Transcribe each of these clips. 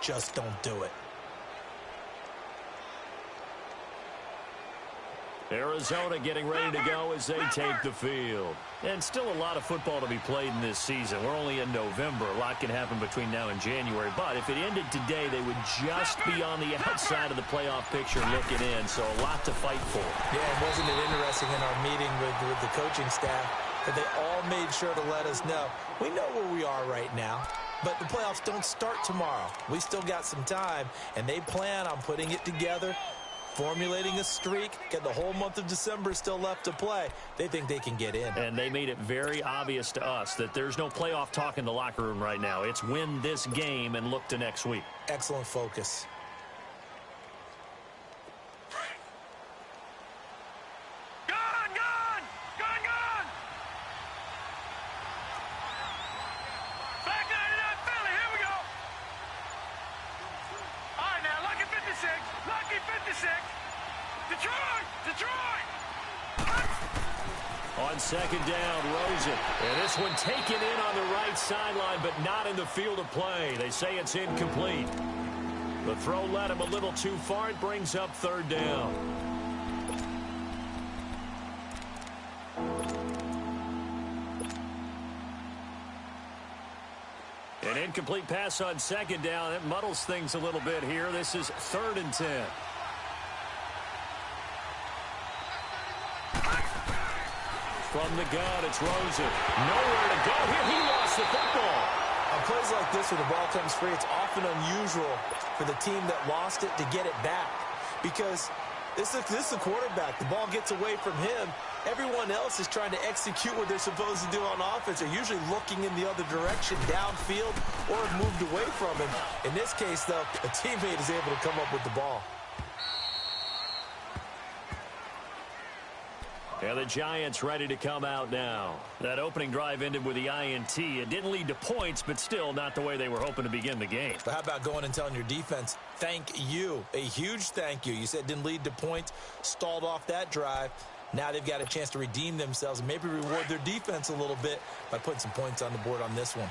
just don't do it. Arizona getting ready to go as they take the field. And still a lot of football to be played in this season. We're only in November. A lot can happen between now and January. But if it ended today, they would just be on the outside of the playoff picture looking in. So a lot to fight for. Yeah, wasn't it interesting in our meeting with the coaching staff that they all made sure to let us know, we know where we are right now, but the playoffs don't start tomorrow. We still got some time, and they plan on putting it together, formulating a streak, get the whole month of December still left to play. They think they can get in. And they made it very obvious to us that there's no playoff talk in the locker room right now. It's win this game and look to next week. Excellent focus. On second down, Rosen. And this one taken in on the right sideline, but not in the field of play. They say it's incomplete. The throw led him a little too far. It brings up third down. An incomplete pass on second down. It muddles things a little bit here. This is 3rd and 10. From the gun, it's Rosen. Nowhere to go here. He lost the football. On plays like this where the ball comes free, it's often unusual for the team that lost it to get it back. Because this is the quarterback. The ball gets away from him. Everyone else is trying to execute what they're supposed to do on offense. They're usually looking in the other direction, downfield, or have moved away from him. In this case, though, a teammate is able to come up with the ball. And the Giants ready to come out now. That opening drive ended with the INT. It didn't lead to points, but still not the way they were hoping to begin the game. But how about going and telling your defense, thank you, a huge thank you. You said it didn't lead to points, stalled off that drive. Now they've got a chance to redeem themselves and maybe reward their defense a little bit by putting some points on the board on this one.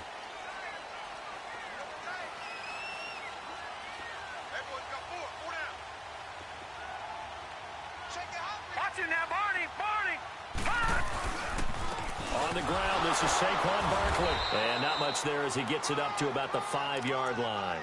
On the ground, this is Saquon Barkley. And not much there as he gets it up to about the 5-yard line.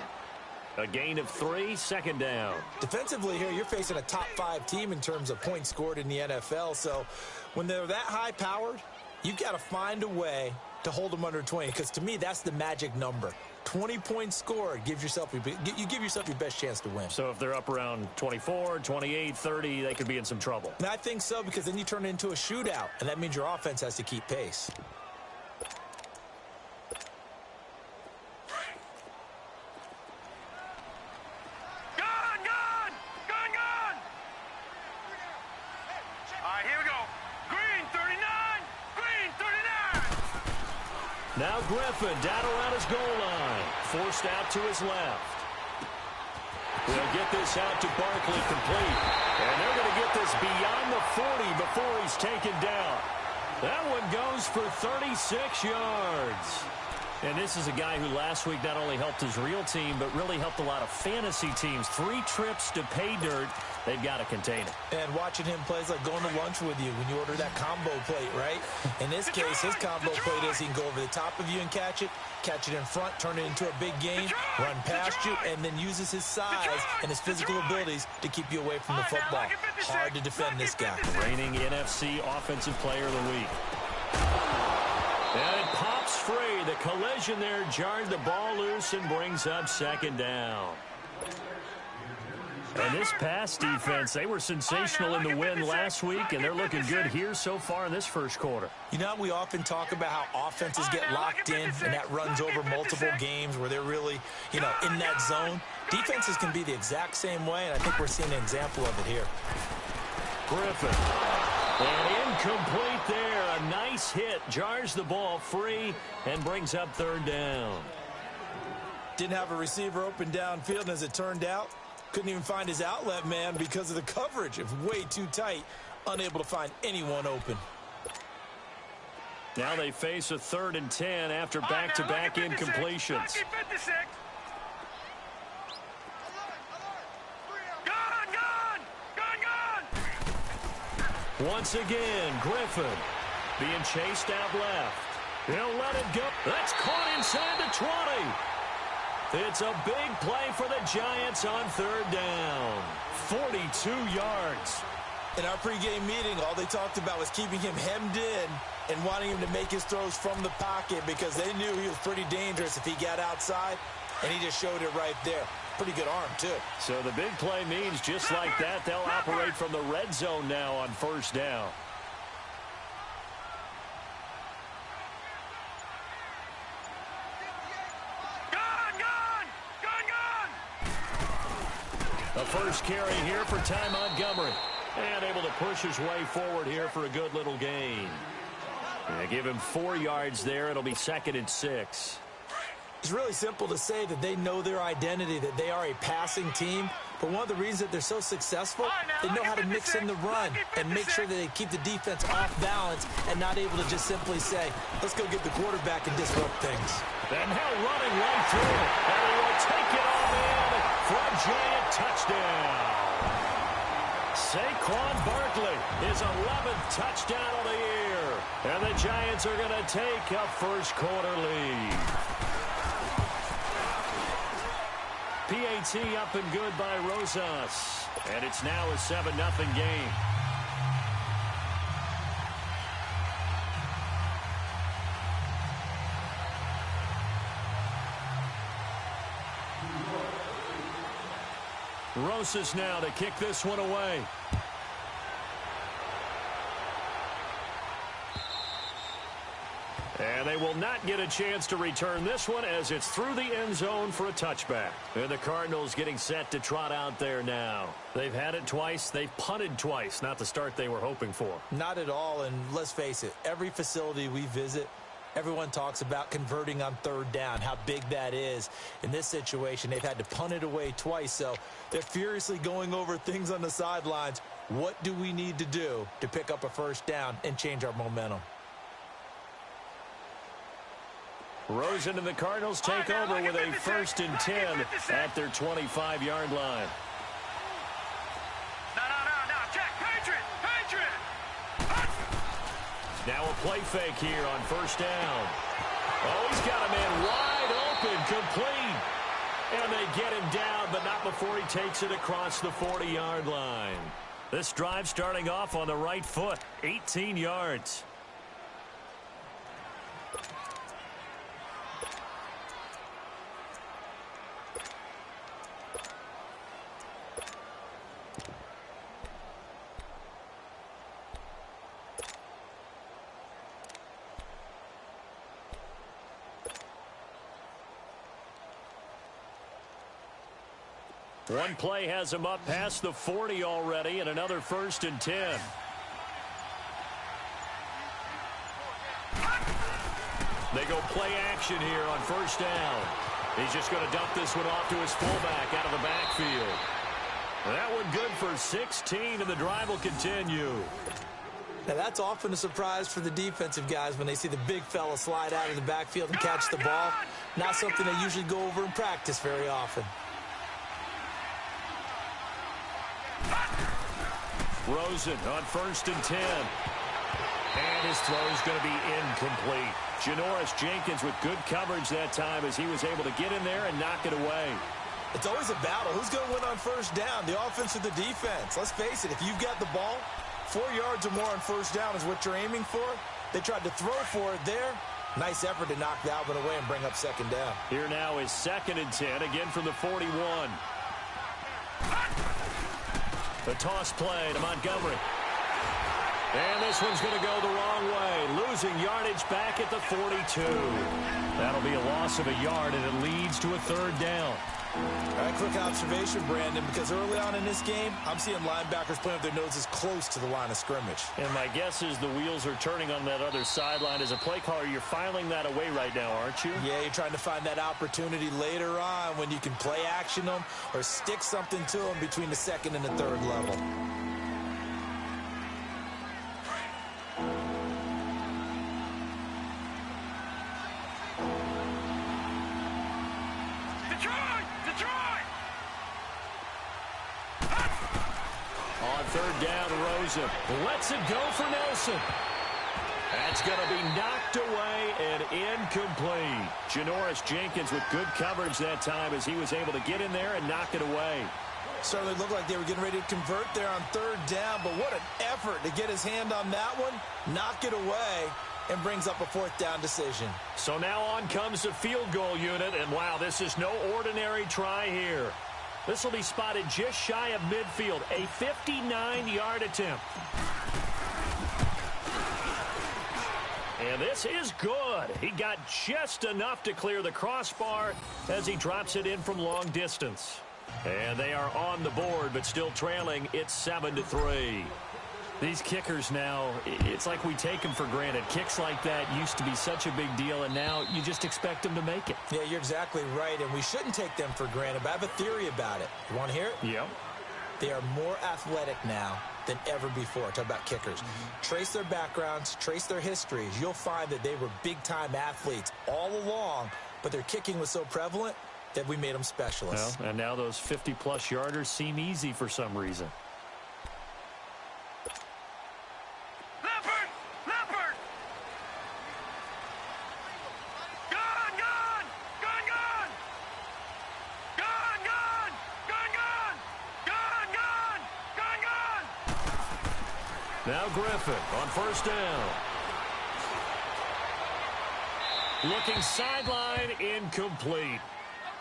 A gain of 3, second down. Defensively here, you're facing a top 5 team in terms of points scored in the NFL. So when they're that high-powered, you've got to find a way to hold them under 20. Because to me, that's the magic number. 20 points scored gives yourself you give yourself your best chance to win. So if they're up around 24, 28, 30, they could be in some trouble. And I think so, because then you turn it into a shootout, and that means your offense has to keep pace. Now Griffin down around his goal line. Forced out to his left. They'll get this out to Barkley complete. And they're going to get this beyond the 40 before he's taken down. That one goes for 36 yards. And this is a guy who last week not only helped his real team, but really helped a lot of fantasy teams. 3 trips to pay dirt. They've got to contain it. And watching him play is like going to lunch with you when you order that combo plate, right? In this case, his combo plate is he can go over the top of you and catch it in front, turn it into a big gain, run past you, and then uses his size and his physical abilities to keep you away from the football. Hard to defend this guy. Reigning NFC Offensive Player of the Week. And it pops free. The collision there jarred the ball loose and brings up second down. And this pass defense, they were sensational in the win last week, and they're looking good here so far in this first quarter. You know, we often talk about how offenses get locked in, and that runs over multiple games where they're really, in that zone. Defenses can be the exact same way, and I think we're seeing an example of it here. Griffin. And incomplete there. A nice hit. Jars the ball free and brings up third down. Didn't have a receiver open downfield, and as it turned out, couldn't even find his outlet man because of the coverage. It was way too tight. Unable to find anyone open. Now they face a 3rd and 10 after back-to-back incompletions. Once again, Griffin being chased out left. He'll let it go. That's caught inside the 20. It's a big play for the Giants on third down. 42 yards. In our pregame meeting, all they talked about was keeping him hemmed in and wanting him to make his throws from the pocket because they knew he was pretty dangerous if he got outside, and he just showed it right there. Pretty good arm, too. So the big play means just like that, they'll operate from the red zone now on first down. The first carry here for Ty Montgomery. And able to push his way forward here for a good little gain. Give him 4 yards there. It'll be 2nd and 6. It's really simple to say that they know their identity, that they are a passing team. But one of the reasons that they're so successful, they know how to mix in the run and make sure that they keep the defense off balance and not able to just simply say, let's go get the quarterback and disrupt things. And now running right through it. And he will take it all in for a giant touchdown. Saquon Barkley, his 11th touchdown of the year. And the Giants are going to take a first quarter lead. PAT up and good by Rosas. And it's now a 7-0 game. Rosas now to kick this one away. And they will not get a chance to return this one as it's through the end zone for a touchback. And the Cardinals getting set to trot out there now. They've had it twice. They've punted twice. Not the start they were hoping for. Not at all. And let's face it, every facility we visit, everyone talks about converting on third down, how big that is. In this situation, they've had to punt it away twice. So they're furiously going over things on the sidelines. What do we need to do to pick up a first down and change our momentum? Rosen and the Cardinals take over with a 1st and 10 at their 25-yard line. No, check, Patriot! Now a play fake here on first down. Oh, he's got a man wide open, complete. And they get him down, but not before he takes it across the 40-yard line. This drive starting off on the right foot, 18 yards. One play has him up past the 40 already, and another 1st and 10. They go play action here on first down. He's just going to dump this one off to his fullback out of the backfield. That one good for 16, and the drive will continue. Now, that's often a surprise for the defensive guys when they see the big fella slide out of the backfield and catch the ball. Not something they usually go over in practice very often. Rosen on 1st and 10. And his throw is going to be incomplete. Janoris Jenkins with good coverage that time as he was able to get in there and knock it away. It's always a battle. Who's going to win on first down, the offense or the defense? Let's face it, if you've got the ball, 4 yards or more on first down is what you're aiming for. They tried to throw for it there. Nice effort to knock that one away and bring up 2nd down. Here now is 2nd and 10, again from the 41. The toss play to Montgomery. And this one's going to go the wrong way. Losing yardage back at the 42. That'll be a loss of a yard, and it leads to a 3rd down. All right, quick observation, Brandon, because early on in this game, I'm seeing linebackers playing with their noses close to the line of scrimmage. And my guess is the wheels are turning on that other sideline. As a play caller, you're filing that away right now, aren't you? Yeah, you're trying to find that opportunity later on when you can play action them or stick something to them between the 2nd and the 3rd level. On 3rd down, Rosen lets it go for Nelson. That's going to be knocked away and incomplete. Janoris Jenkins with good coverage that time as he was able to get in there and knock it away. Certainly looked like they were getting ready to convert there on third down, but what an effort to get his hand on that one, knock it away, and brings up a fourth down decision. So now on comes the field goal unit, and wow, this is no ordinary try here. This will be spotted just shy of midfield, a 59-yard attempt. And this is good. He got just enough to clear the crossbar as he drops it in from long distance. And they are on the board, but still trailing. It's 7-3. These kickers now, it's like we take them for granted. Kicks like that used to be such a big deal, and now you just expect them to make it. Yeah, you're exactly right, and we shouldn't take them for granted, but I have a theory about it. You want to hear it? Yeah. They are more athletic now than ever before. Talk about kickers. Trace their backgrounds, trace their histories. You'll find that they were big-time athletes all along, but their kicking was so prevalent that we made them specialists. Well, and now those 50-plus yarders seem easy for some reason. Leopard! Gone! Now Griffin on first down. Looking sideline, incomplete.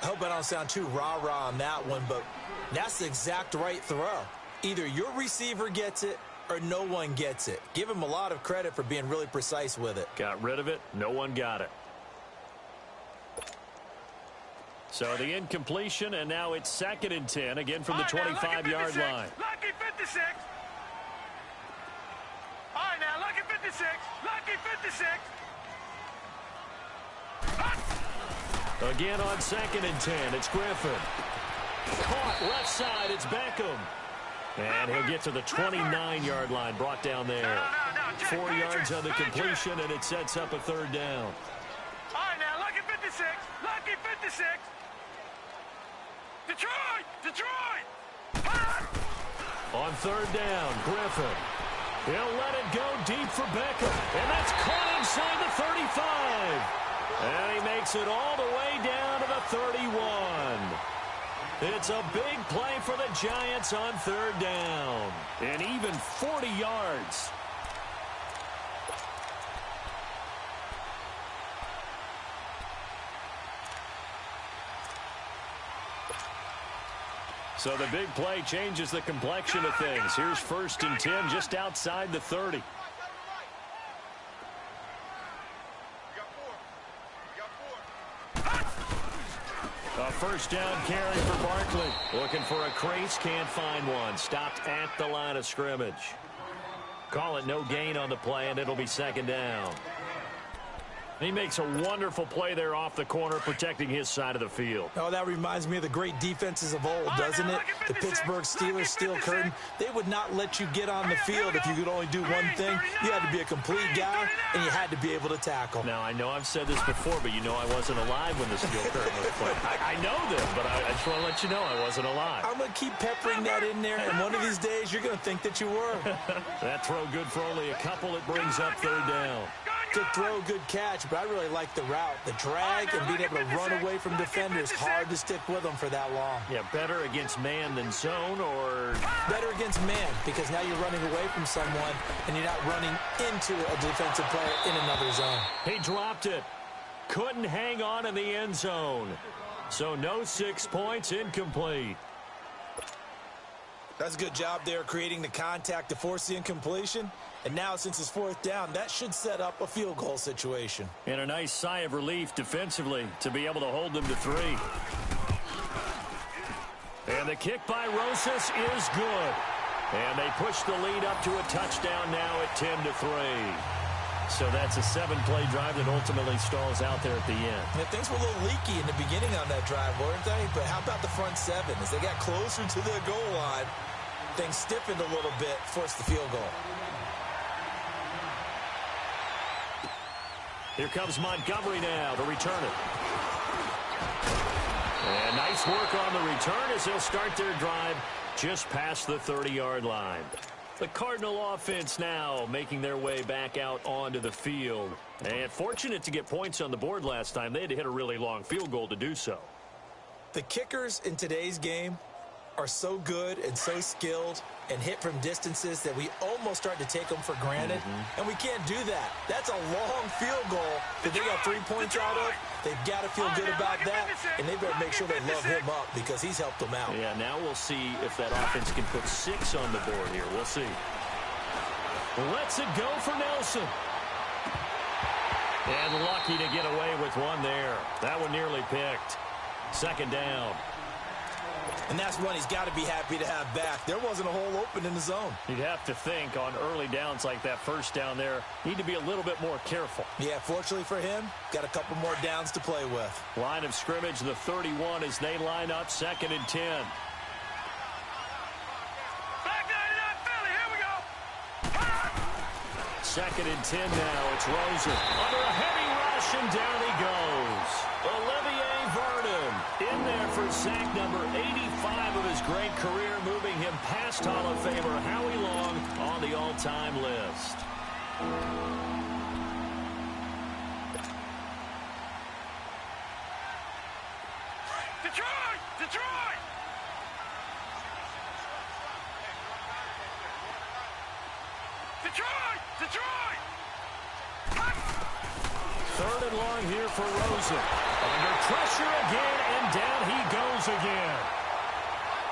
I hope I don't sound too rah-rah on that one, but that's the exact right throw. Either your receiver gets it or no one gets it. Give him a lot of credit for being really precise with it. Got rid of it. No one got it. So the incompletion, and now it's 2nd and 10, again from the 25-yard line. Lucky 56. All right, now, lucky 56. Lucky 56. Again on 2nd and 10, it's Griffin. Caught left side, it's Beckham. And he'll get to the 29-yard line, brought down there. 4 yards on the completion, and it sets up a 3rd down. All right, now, lucky 56. Lucky 56. Detroit! On 3rd down, Griffin. He'll let it go deep for Beckham. And that's caught inside the 35. And he makes it all the way down to the 31. It's a big play for the Giants on 3rd down. And even 40 yards. So the big play changes the complexion of things. Here's 1st and 10 just outside the 30. A 1st down carry for Barkley. Looking for a crease, can't find one. Stopped at the line of scrimmage. Call it no gain on the play, and it'll be 2nd down. He makes a wonderful play there off the corner, protecting his side of the field. Oh, that reminds me of the great defenses of old, doesn't it? The Pittsburgh Steelers steel curtain. They would not let you get on the field if you could only do one thing. You had to be a complete guy, and you had to be able to tackle. Now, I know I've said this before, but you know I wasn't alive when the steel curtain was played. I know this, but I just want to let you know I wasn't alive. I'm going to keep peppering that in there, and one of these days you're going to think that you were. That throw good for only a couple. It brings up 3rd down. Good throw, good catch, but I really like the route. The drag and being able to run away from defenders, hard to stick with them for that long. Yeah, better against man than zone, or? Better against man, because now you're running away from someone and you're not running into a defensive player in another zone. He dropped it. Couldn't hang on in the end zone. So no 6 points, incomplete. That's a good job there creating the contact to force the incompletion. And now, since it's 4th down, that should set up a field goal situation. And a nice sigh of relief defensively to be able to hold them to 3. And the kick by Rosas is good. And they push the lead up to a touchdown now at 10-3. So that's a 7-play drive that ultimately stalls out there at the end. Yeah, things were a little leaky in the beginning on that drive, weren't they? But how about the front 7? As they got closer to the goal line, things stiffened a little bit, forced the field goal. Here comes Montgomery now to return it. And nice work on the return as they'll start their drive just past the 30-yard line. The Cardinal offense now making their way back out onto the field. And fortunate to get points on the board last time. They had to hit a really long field goal to do so. The kickers in today's game are so good and so skilled and hit from distances that we almost start to take them for granted. And we can't do that. That's a long field goal that they got 3 points out of. They've got to feel good about that, and they better make sure they love him up because he's helped them out. Yeah, now we'll see if that offense can put 6 on the board here. We'll see. Lets it go for Nelson. And lucky to get away with one there. That one nearly picked. Second down. And that's one he's got to be happy to have back. There wasn't a hole open in the zone. You'd have to think on early downs like that first down there, need to be a little bit more careful. Yeah, fortunately for him, got a couple more downs to play with. Line of scrimmage, the 31 as they line up, 2nd and 10. Back 99 Philly, here we go. 2nd and 10 now. It's Rosen under a heavy rush, and down he goes. Olivier Vernon in there for sack number 85 of his great career, moving him past Hall of Famer Howie Long on the all-time list. Detroit! Detroit! Detroit! Detroit! 3rd and long here for Rosen. Under pressure again, and down he goes again.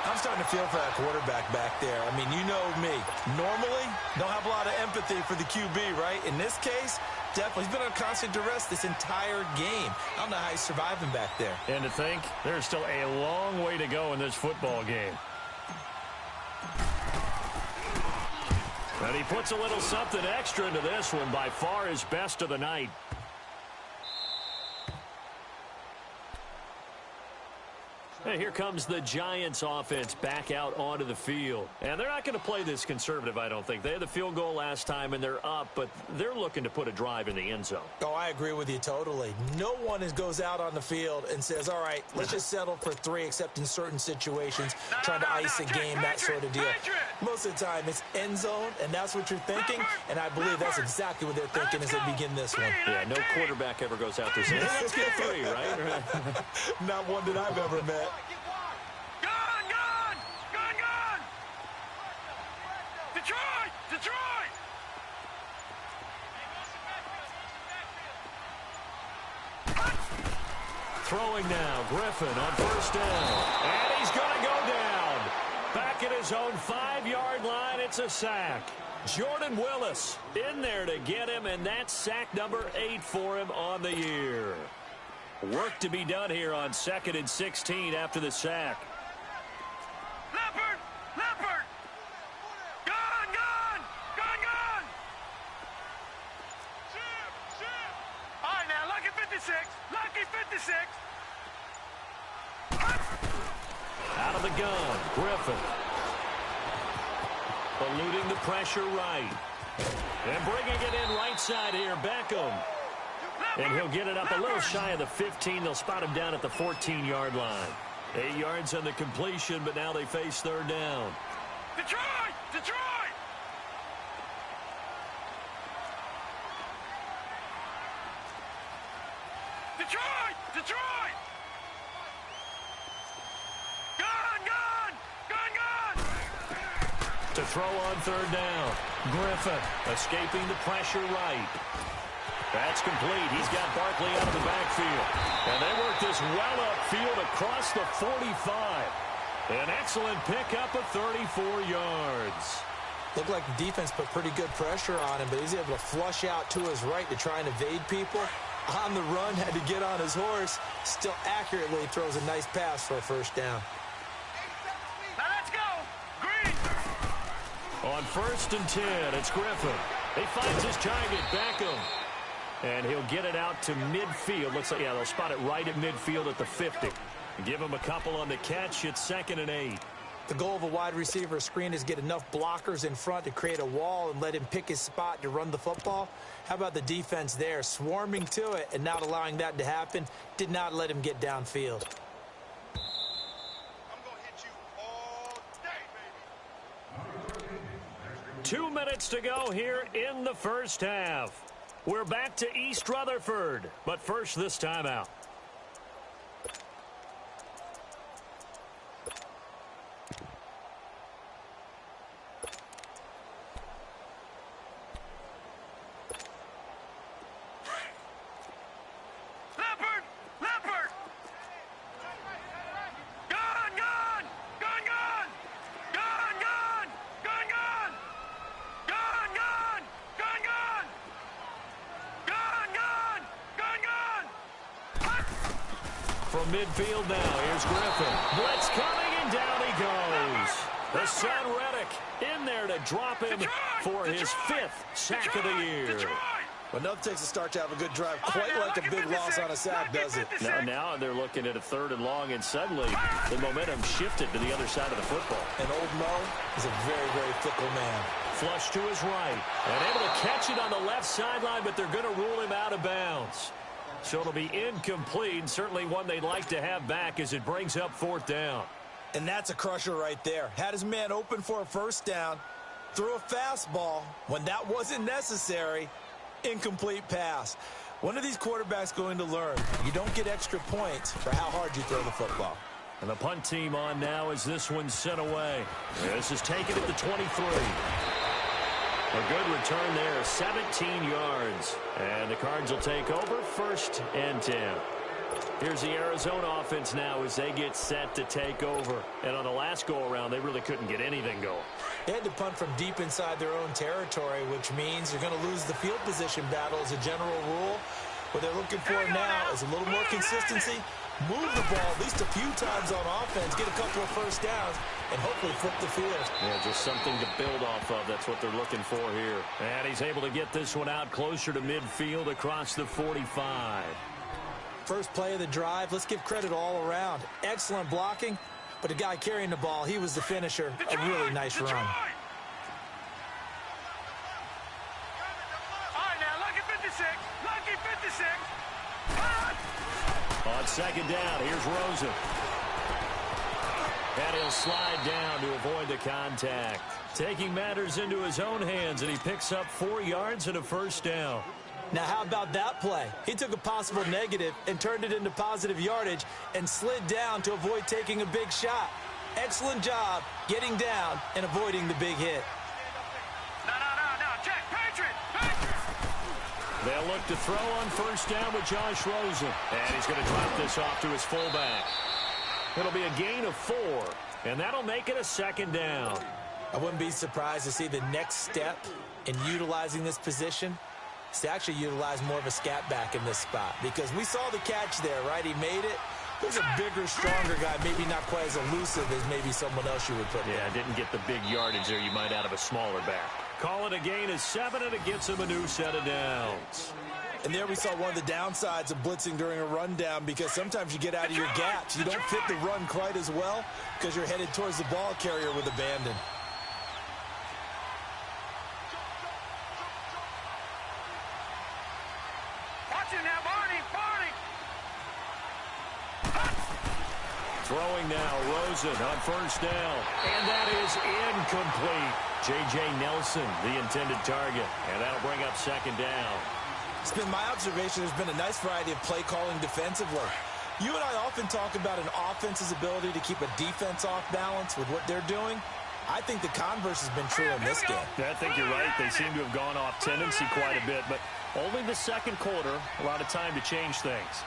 I'm starting to feel for that quarterback back there. I mean, you know me. Normally, don't have a lot of empathy for the QB, right? In this case, definitely. He's been on constant duress this entire game. I don't know how he's surviving back there. And to think, there's still a long way to go in this football game. And he puts a little something extra into this one, by far his best of the night. And here comes the Giants offense back out onto the field. And they're not going to play this conservative, I don't think. They had the field goal last time, and they're up, but they're looking to put a drive in the end zone. Oh, I agree with you totally. No one goes out on the field and says, all right, let's just settle for 3, except in certain situations, trying to ice a game, that sort of deal. Most of the time, it's end zone, and that's what you're thinking, and I believe that's exactly what they're thinking as they begin this one. Yeah, no quarterback ever goes out there saying, hey, let's get 3, right? Not one that I've ever met. Gone! Gone! Gone! Gone! Detroit! Detroit! Throwing now, Griffin on 1st down. And he's going to go down. Back at his own 5-yard line, it's a sack. Jordan Willis in there to get him, and that's sack number 8 for him on the year. Work to be done here on 2nd and 16 after the sack. Leopard! Leopard! Gone! Gone! Gone! Gone! All right, now, lucky 56. Lucky 56. Out of the gun, Griffin. Eluding the pressure right. And bringing it in right side here, Beckham. And he'll get it up a little shy of the 15. They'll spot him down at the 14-yard line. 8 yards on the completion, but now they face 3rd down. Detroit! Detroit! Detroit! Detroit! Gone! Gone! Gone! Gone! To throw on 3rd down. Griffin escaping the pressure right. That's complete. He's got Barkley out of the backfield. And they work this well upfield across the 45. An excellent pickup of 34 yards. Looked like the defense put pretty good pressure on him, but he's able to flush out to his right to try and evade people. On the run, had to get on his horse. Still accurately throws a nice pass for a 1st down. Now let's go! Green! On 1st and 10, it's Griffin. He finds his target, Beckham. And he'll get it out to midfield. Looks like, yeah, they'll spot it right at midfield at the 50. Give him a couple on the catch. It's 2nd and 8. The goal of a wide receiver screen is get enough blockers in front to create a wall and let him pick his spot to run the football. How about the defense there, swarming to it and not allowing that to happen? Did not let him get downfield. I'm going to hit you all day, baby. 2 minutes to go here in the first half. We're back to East Rutherford, but first this timeout. From midfield now, here's Griffin. Blitz coming, and down he goes. The son Reddick in there to drop him for his 5th sack of the year. Enough takes a start to have a good drive. Quite like a big loss on a sack, does it? Now they're looking at a 3rd and long, and suddenly the momentum shifted to the other side of the football. And old Mo is a very, very fickle man. Flush to his right. And able to catch it on the left sideline, but they're going to rule him out of bounds. So it'll be incomplete, and certainly one they'd like to have back as it brings up 4th down. And that's a crusher right there. Had his man open for a 1st down, threw a fastball when that wasn't necessary, incomplete pass. When are these quarterbacks going to learn? You don't get extra points for how hard you throw the football. And the punt team on now as this one's sent away. This is taken at the 23. A good return there, 17 yards. And the Cards will take over 1st and 10. Here's the Arizona offense now as they get set to take over. And on the last go-around, they really couldn't get anything going. They had to punt from deep inside their own territory, which means you're going to lose the field position battle as a general rule. What they're looking for now is a little more consistency. Move the ball at least a few times on offense, get a couple of 1st downs, and hopefully flip the field. Yeah, just something to build off of. That's what they're looking for here. And he's able to get this one out closer to midfield across the 45. First play of the drive, let's give credit all around. Excellent blocking, but the guy carrying the ball, he was the finisher. A really nice run. All right, now, lucky 56. Lucky 56. On 2nd down, here's Rosen. And he'll slide down to avoid the contact. Taking matters into his own hands, and he picks up 4 yards and a 1st down. Now, how about that play? He took a possible negative and turned it into positive yardage and slid down to avoid taking a big shot. Excellent job getting down and avoiding the big hit. No, check. Patriot. They'll look to throw on 1st down with Josh Rosen. And he's going to drop this off to his fullback. It'll be a gain of 4, and that'll make it a 2nd down. I wouldn't be surprised to see the next step in utilizing this position is to actually utilize more of a scat back in this spot, because we saw the catch there, right? He made it. There's a bigger, stronger guy, maybe not quite as elusive as maybe someone else you would put there. Yeah, didn't get the big yardage there you might out of a smaller back. Call it a gain of 7, and it gets him a new set of downs. And there we saw one of the downsides of blitzing during a rundown, because sometimes you get out of your gaps. You don't fit the run quite as well because you're headed towards the ball carrier with abandon. Watch it now, Barney. Throwing now, Rosen on 1st down. And that is incomplete. J.J. Nelson, the intended target. And that'll bring up 2nd down. It's been my observation there's been a nice variety of play calling defensively. You and I often talk about an offense's ability to keep a defense off balance with what they're doing. I think the converse has been true in this game. I think you're right. They seem to have gone off tendency quite a bit, but only the 2nd quarter, a lot of time to change things.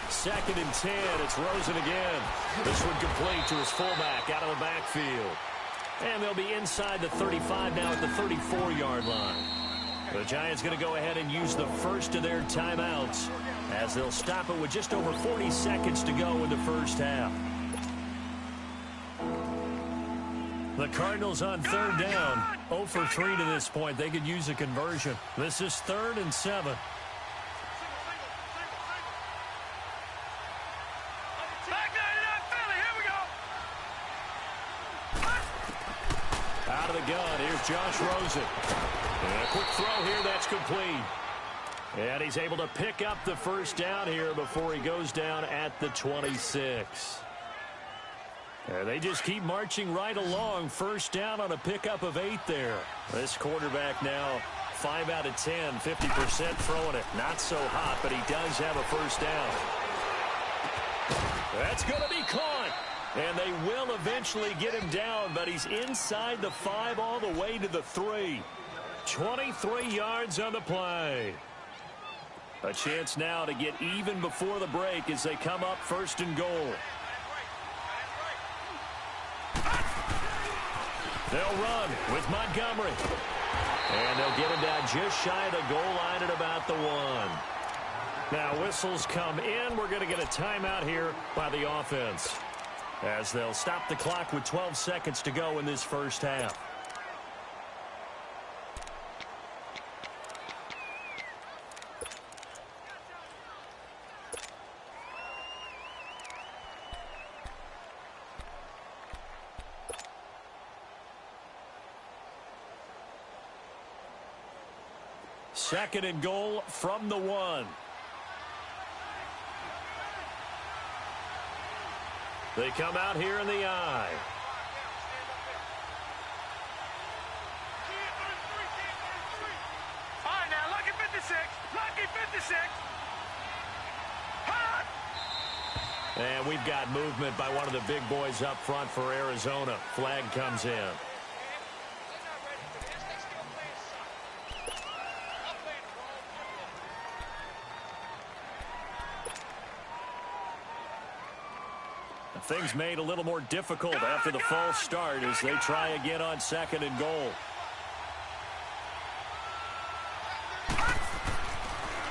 Second and 10, it's Rosen again. This one complete to his fullback out of the backfield. And they'll be inside the 35 now at the 34-yard line. The Giants going to go ahead and use the first of their timeouts as they'll stop it with just over 40 seconds to go in the first half. The Cardinals on 3rd down. 0 for 3 to this point. They could use a conversion. This is 3rd and 7. Out of the gun, here's Josh Rosen. And a quick throw here, that's complete. And he's able to pick up the first down here before he goes down at the 26. And they just keep marching right along. First down on a pickup of 8 there. This quarterback now 5 out of 10, 50% throwing it. Not so hot, but he does have a first down. That's going to be caught. And they will eventually get him down, but he's inside the 5 all the way to the 3. 23 yards on the play. A chance now to get even before the break as they come up first and goal. They'll run with Montgomery. And they'll get him down just shy of the goal line at about the 1. Now whistles come in. We're going to get a timeout here by the offense, as they'll stop the clock with 12 seconds to go in this first half. Second and goal from the 1. They come out here in the eye. All right, now, lucky 56. Lucky 56. Hot! And we've got movement by one of the big boys up front for Arizona. Flag comes in. Things made a little more difficult after the false start as they try again on second and goal.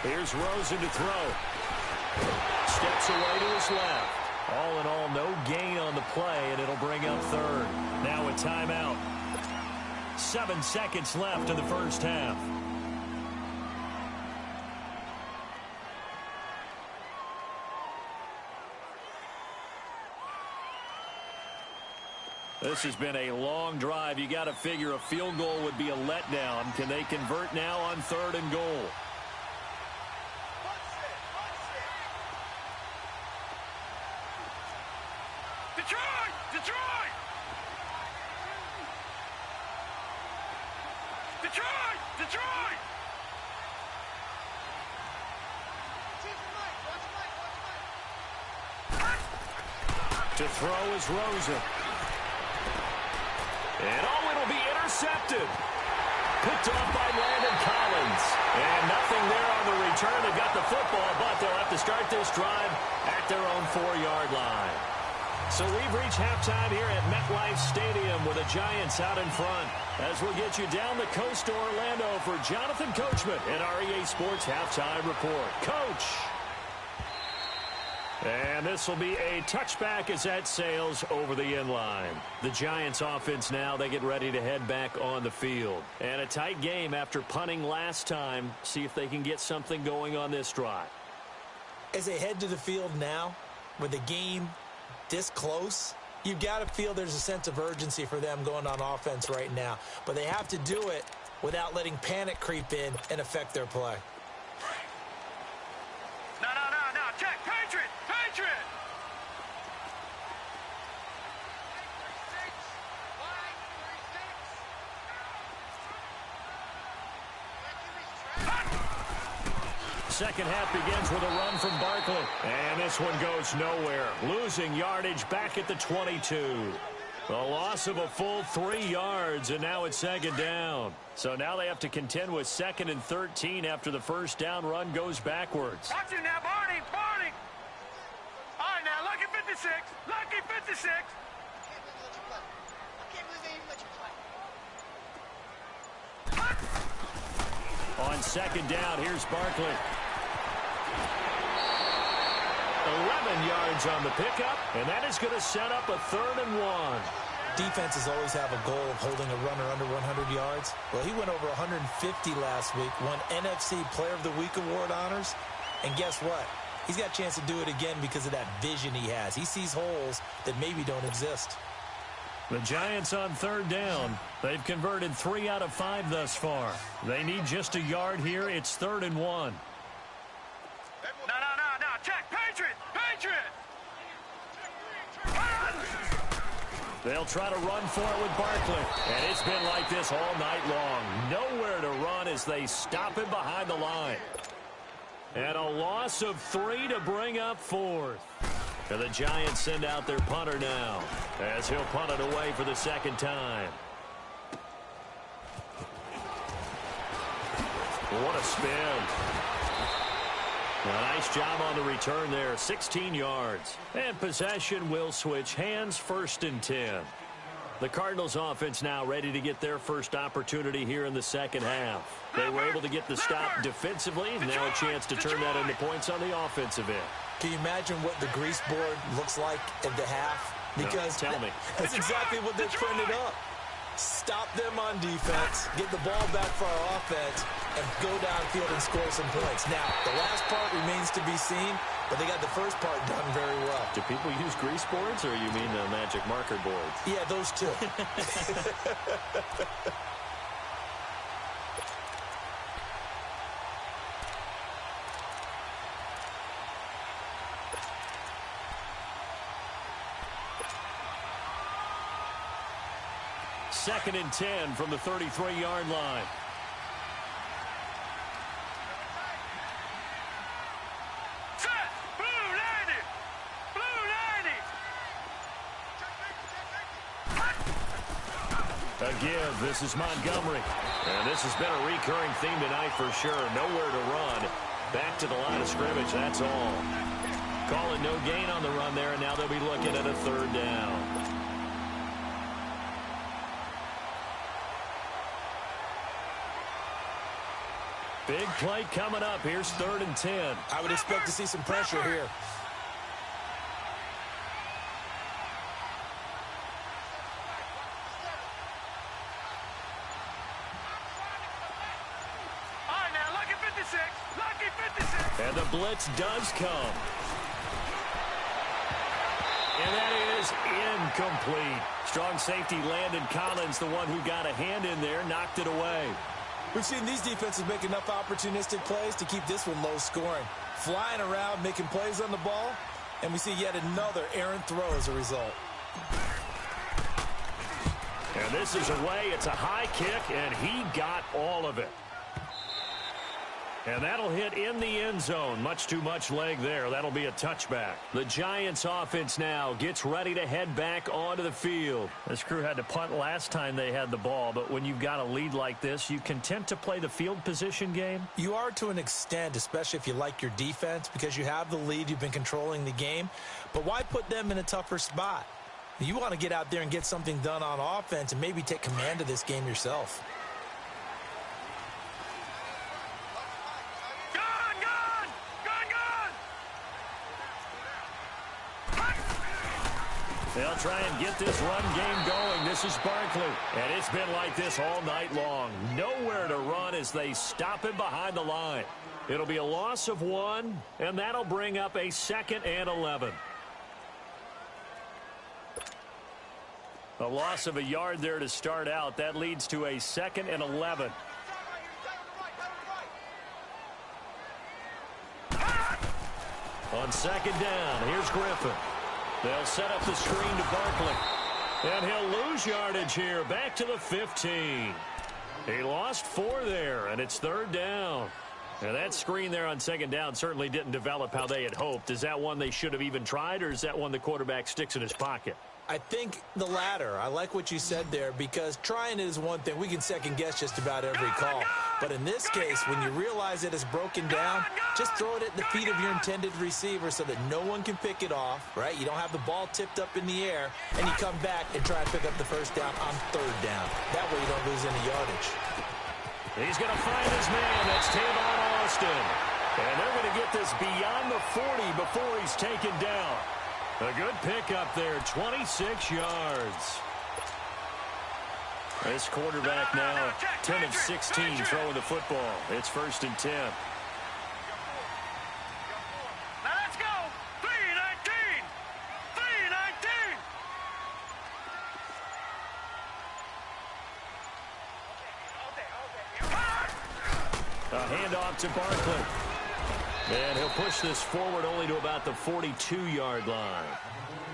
Here's Rosen to throw. Steps away to his left. All in all, no gain on the play, and it'll bring up third. Now a timeout. 7 seconds left in the first half. This has been a long drive. You got to figure a field goal would be a letdown. Can they convert now on third and goal? Detroit! Detroit! Detroit! Detroit! To throw is Rosen. And it'll be intercepted. Picked off by Landon Collins. And nothing there on the return. They got the football, but they'll have to start this drive at their own 4-yard line. So we've reached halftime here at MetLife Stadium with the Giants out in front. As we'll get you down the coast to Orlando for Jonathan Coachman and our EA Sports Halftime Report. Coach! And this will be a touchback as that sails over the end line. The Giants offense now, they get ready to head back on the field. And a tight game after punting last time. See if they can get something going on this drive. As they head to the field now, with the game this close, you've got to feel there's a sense of urgency for them going on offense right now. But they have to do it without letting panic creep in and affect their play. No. Check. Patriot! Patriot! Second half begins with a run from Barkley. And this one goes nowhere. Losing yardage back at the 22. The loss of a full 3 yards, and now it's second down. So now they have to contend with 2nd and 13 after the first down run goes backwards. Watch it now, Barney! Barney! All right, now, lucky 56! Lucky 56! On second down, here's Barkley. 11 yards on the pickup, and that is going to set up a 3rd and 1. Defenses always have a goal of holding a runner under 100 yards. Well, he went over 150 last week, won NFC Player of the Week award honors. And guess what? He's got a chance to do it again because of that vision he has. He sees holes that maybe don't exist. The Giants on third down. They've converted 3 out of 5 thus far. They need just a yard here. It's 3rd and 1. No. Check. Patriot. They'll try to run for it with Barkley. And it's been like this all night long. Nowhere to run as they stop him behind the line. And a loss of 3 to bring up 4th. And the Giants send out their punter now as he'll punt it away for the second time. What a spin. A nice job on the return there, 16 yards. And possession will switch hands, 1st and 10. The Cardinals offense now ready to get their first opportunity here in the second half. They were able to get the stop defensively. Now a chance to turn that into points on the offensive end. Can you imagine what the grease board looks like at the half? Because no, tell me. That's exactly what they printed up. Stop them on defense, get the ball back for our offense, and go downfield and score some points. Now, the last part remains to be seen, but they got the first part done very well. Do people use grease boards, or you mean the magic marker boards? Yeah, those two. Second and 10 from the 33-yard line. Set. Blue 90. A give. This is Montgomery. And this has been a recurring theme tonight for sure. Nowhere to run. Back to the line of scrimmage. That's all. Call it no gain on the run there, and now they'll be looking at a 3rd down. Big play coming up. Here's 3rd and 10. I would expect to see some pressure here. All right, now, lucky 56. Lucky 56. And the blitz does come. And that is incomplete. Strong safety Landon Collins, the one who got a hand in there, knocked it away. We've seen these defenses make enough opportunistic plays to keep this one low scoring. Flying around, making plays on the ball, and we see yet another errant throw as a result. And this is away. It's a high kick, and he got all of it. And that'll hit in the end zone. Much too much leg there. That'll be a touchback. The Giants offense now gets ready to head back onto the field. This crew had to punt last time they had the ball, but when you've got a lead like this, you content to play the field position game? You are to an extent, especially if you like your defense, because you have the lead, you've been controlling the game. But why put them in a tougher spot? You want to get out there and get something done on offense and maybe take command of this game yourself. They'll try and get this run game going. This is Barkley. And it's been like this all night long. Nowhere to run as they stop him behind the line. It'll be a loss of 1, and that'll bring up a 2nd and 11. A loss of a yard there to start out. That leads to a 2nd and 11. On 2nd down, here's Griffin. They'll set up the screen to Barkley. And he'll lose yardage here. Back to the 15. He lost 4 there, and it's 3rd down. And that screen there on 2nd down certainly didn't develop how they had hoped. Is that one they should have even tried, or is that one the quarterback sticks in his pocket? I think the latter. I like what you said there, because trying it is one thing. We can second guess just about every call. But in this case, when you realize it is broken down, just throw it at the feet of your intended receiver so that no one can pick it off, right? You don't have the ball tipped up in the air, and you come back and try and pick up the 1st down on 3rd down. That way you don't lose any yardage. He's going to find his man. That's Tavon Austin. And they're going to get this beyond the 40 before he's taken down. A good pickup there, 26 yards. This quarterback now 10 of 16 throwing the football. It's 1st and 10. Now let's go. 3-19. 3-19. A handoff to Barkley. And he'll push this forward only to about the 42-yard line.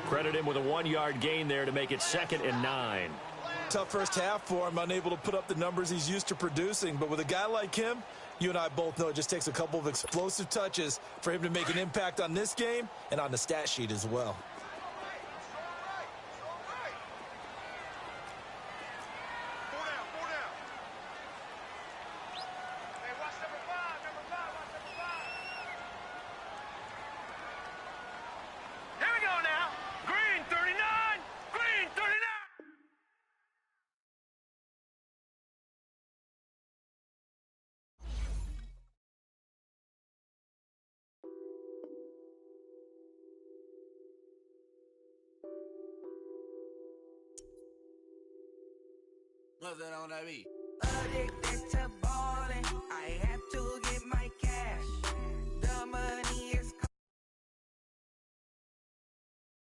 Credit him with a 1-yard gain there to make it 2nd and 9. Tough first half for him, unable to put up the numbers he's used to producing. But with a guy like him, you and I both know it just takes a couple of explosive touches for him to make an impact on this game and on the stat sheet as well. What's that on that beat?